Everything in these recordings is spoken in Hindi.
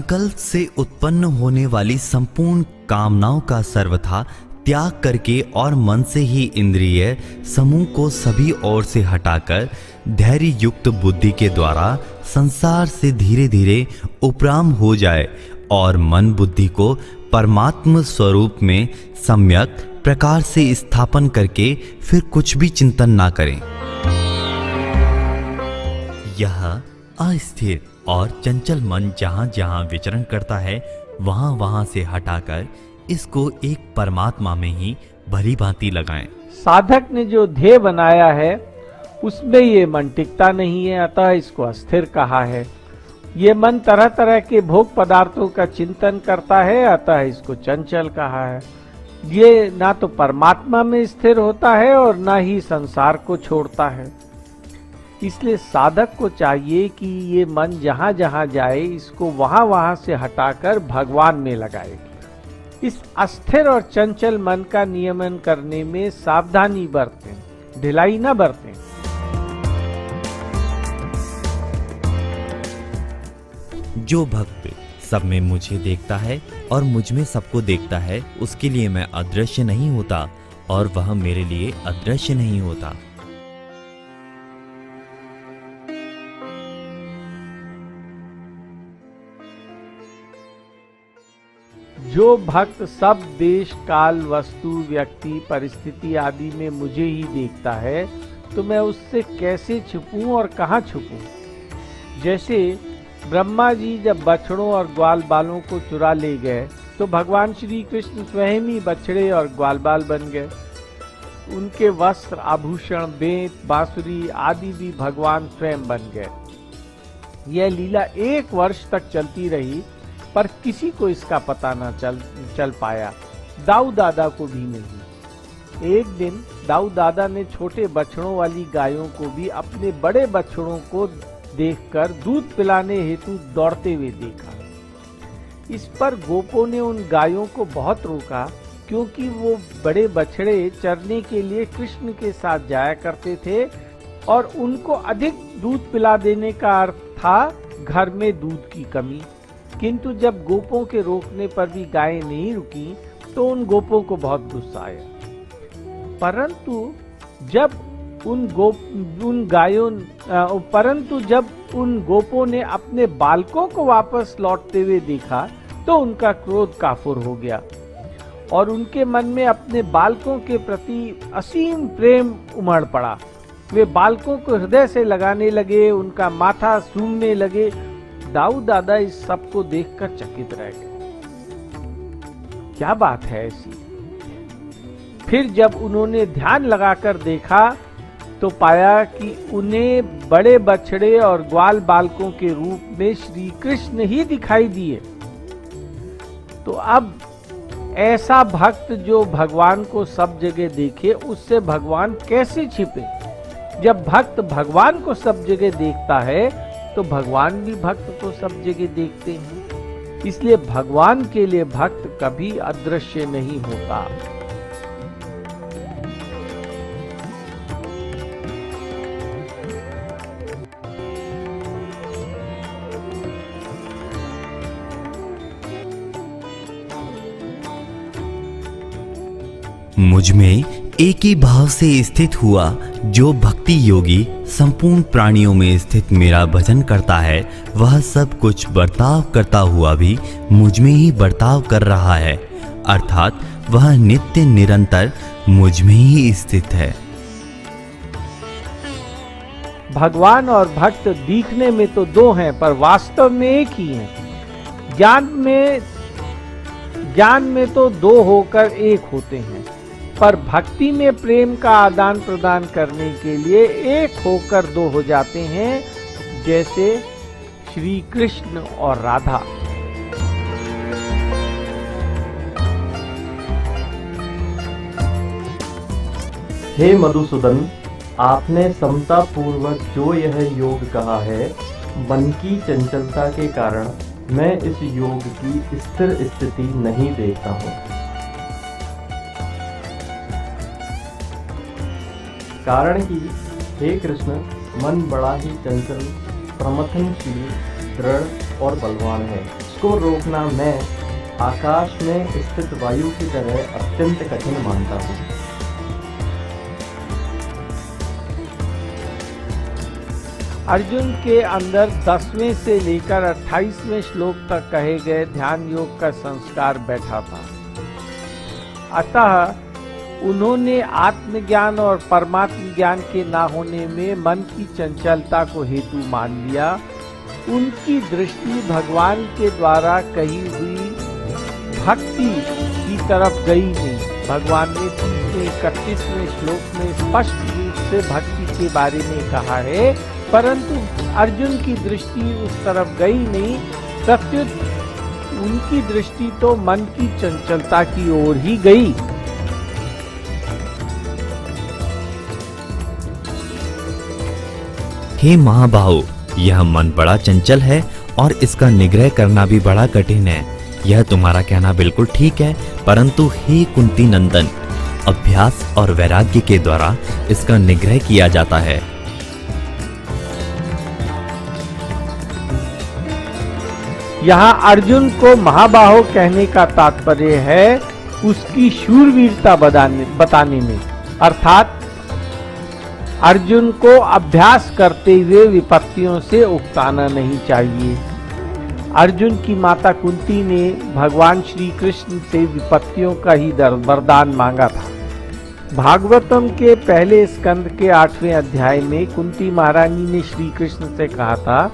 संकल्प से उत्पन्न होने वाली संपूर्ण कामनाओं का सर्वथा त्याग करके और मन से ही इंद्रिय समूह को सभी ओर से हटाकर धैर्य युक्त बुद्धि के द्वारा संसार से धीरे धीरे उपराम हो जाए और मन बुद्धि को परमात्म स्वरूप में सम्यक प्रकार से स्थापन करके फिर कुछ भी चिंतन ना करें। यह अस्थिर और चंचल मन जहाँ जहाँ विचरण करता है वहाँ वहाँ से हटाकर इसको एक परमात्मा में ही भली भांति लगाएं। साधक ने जो ध्येय बनाया है उसमें ये मन टिकता नहीं है, अतः इसको अस्थिर कहा है। ये मन तरह तरह के भोग पदार्थों का चिंतन करता है, अतः इसको चंचल कहा है। ये ना तो परमात्मा में स्थिर होता है और ना ही संसार को छोड़ता है। इसलिए साधक को चाहिए कि ये मन जहाँ जहाँ जाए इसको वहाँ वहाँ से हटाकर भगवान में लगाए। इस अस्थिर और चंचल मन का नियमन करने में सावधानी बरतें, ढिलाई न बरतें। जो भक्त सब में मुझे देखता है और मुझ में सबको देखता है, उसके लिए मैं अदृश्य नहीं होता और वह मेरे लिए अदृश्य नहीं होता। जो भक्त सब देश काल वस्तु व्यक्ति परिस्थिति आदि में मुझे ही देखता है, तो मैं उससे कैसे छुपूं और कहाँ छुपूं? जैसे ब्रह्मा जी जब बछड़ों और ग्वाल बालों को चुरा ले गए तो भगवान श्री कृष्ण स्वयं ही बछड़े और ग्वाल बाल बन गए। उनके वस्त्र आभूषण बेंत बांसुरी आदि भी भगवान स्वयं बन गए। यह लीला 1 वर्ष तक चलती रही, पर किसी को इसका पता न चल पाया, दाऊ दादा को भी नहीं। एक दिन दाऊ दादा ने छोटे बछड़ों वाली गायों को भी अपने बड़े बछड़ों को देखकर दूध पिलाने हेतु दौड़ते हुए देखा। इस पर गोपों ने उन गायों को बहुत रोका, क्योंकि वो बड़े बछड़े चरने के लिए कृष्ण के साथ जाया करते थे और उनको अधिक दूध पिला देने का अर्थ था घर में दूध की कमी। किंतु जब गोपों के रोकने पर भी गायें नहीं रुकी तो उन गोपों को बहुत गुस्सा आया। परंतु जब उन गोपों ने अपने बालकों को वापस लौटते हुए देखा तो उनका क्रोध काफुर हो गया और उनके मन में अपने बालकों के प्रति असीम प्रेम उमड़ पड़ा। वे बालकों को हृदय से लगाने लगे, उनका माथा सूंघने लगे। दाऊ दादा इस सब को देखकर चकित रह गए। क्या बात है ऐसी? फिर जब उन्होंने ध्यान लगाकर देखा तो पाया कि उन्हें बड़े बछड़े और ग्वाल बालकों के रूप में श्री कृष्ण ही दिखाई दिए। तो अब ऐसा भक्त जो भगवान को सब जगह देखे, उससे भगवान कैसे छिपे? जब भक्त भगवान को सब जगह देखता है तो भगवान भी भक्त को सब जगह देखते हैं। इसलिए भगवान के लिए भक्त कभी अदृश्य नहीं होता। मुझ में एक ही भाव से स्थित हुआ जो भक्ति योगी संपूर्ण प्राणियों में स्थित मेरा भजन करता है, वह सब कुछ बर्ताव करता हुआ भी मुझ में ही बर्ताव कर रहा है, अर्थात वह नित्य निरंतर मुझ में ही स्थित है। भगवान और भक्त दिखने में तो दो हैं, पर वास्तव में एक ही हैं। ज्ञान में तो दो होकर एक होते हैं, पर भक्ति में प्रेम का आदान प्रदान करने के लिए एक होकर दो हो जाते हैं, जैसे श्री कृष्ण और राधा। हे मधुसूदन, आपने समता पूर्वक जो यह योग कहा है, मन की चंचलता के कारण मैं इस योग की स्थिर स्थिति नहीं देखता हूँ। कारण कि हे कृष्ण, मन बड़ा ही चंचल, प्रमथनशील, दृढ़ और बलवान है। इसको इसको रोकना मैं आकाश में स्थित वायु की तरह अत्यंत कठिन मानता हूँ। अर्जुन के अंदर 10वें से लेकर 28वें श्लोक तक कहे गए ध्यान योग का संस्कार बैठा था। अतः उन्होंने आत्मज्ञान और परमात्म ज्ञान के ना होने में मन की चंचलता को हेतु मान लिया। उनकी दृष्टि भगवान के द्वारा कही हुई भक्ति की तरफ गई नहीं। भगवान ने 31वें श्लोक में स्पष्ट रूप से भक्ति के बारे में कहा है, परंतु अर्जुन की दृष्टि उस तरफ गई नहीं, प्रत्युत उनकी दृष्टि तो मन की चंचलता की ओर ही गई। हे महाबाहु, यह मन बड़ा चंचल है और इसका निग्रह करना भी बड़ा कठिन है। यह तुम्हारा कहना बिल्कुल ठीक है, परंतु हे कुंती नंदन, अभ्यास और वैराग्य के द्वारा इसका निग्रह किया जाता है। यहाँ अर्जुन को महाबाहो कहने का तात्पर्य है उसकी शूरवीरता बताने में, अर्थात अर्जुन को अभ्यास करते हुए विपत्तियों से उकताना नहीं चाहिए। अर्जुन की माता कुंती ने भगवान श्री कृष्ण से विपत्तियों का ही वरदान मांगा था। भागवतम के पहले स्कंद के 8वें अध्याय में कुंती महारानी ने श्री कृष्ण से कहा था,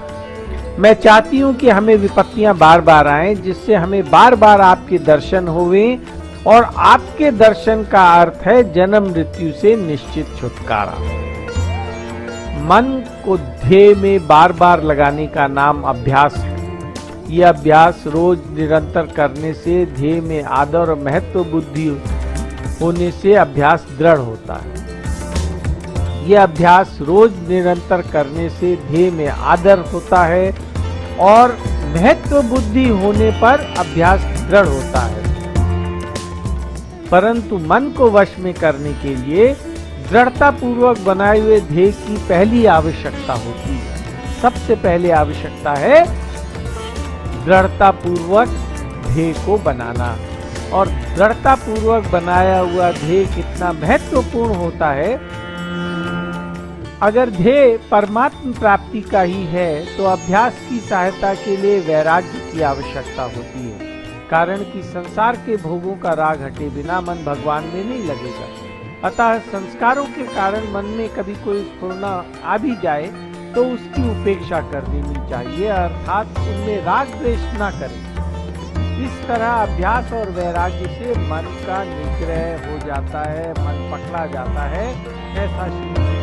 मैं चाहती हूँ कि हमें विपत्तियां बार बार आएं, जिससे हमें बार बार आपके दर्शन होवें, और आपके दर्शन का अर्थ है जन्म मृत्यु से निश्चित छुटकारा। मन को ध्येय में बार बार लगाने का नाम अभ्यास है। यह अभ्यास रोज निरंतर करने से ध्येय में आदर और महत्व बुद्धि होने से अभ्यास दृढ़ होता है। यह अभ्यास रोज निरंतर करने से ध्येय में आदर होता है और महत्व बुद्धि होने पर अभ्यास दृढ़ होता है। परंतु मन को वश में करने के लिए दृढ़ता पूर्वक बनाए हुए ध्येय की पहली आवश्यकता होती है। सबसे पहले आवश्यकता है दृढ़ता पूर्वक ध्येय को बनाना। और दृढ़ता पूर्वक बनाया हुआ ध्येय कितना महत्वपूर्ण होता है। अगर ध्येय परमात्म प्राप्ति का ही है तो अभ्यास की सहायता के लिए वैराग्य की आवश्यकता होती है, कारण कि संसार के भोगों का राग हटे बिना मन भगवान में नहीं लगेगा। अतः संस्कारों के कारण मन में कभी कोई स्फुरना आ भी जाए तो उसकी उपेक्षा कर देनी चाहिए, अर्थात उनमें राग द्वेष न करें। इस तरह अभ्यास और वैराग्य से मन का निग्रह हो जाता है, मन पकड़ा जाता है। ऐसा श्री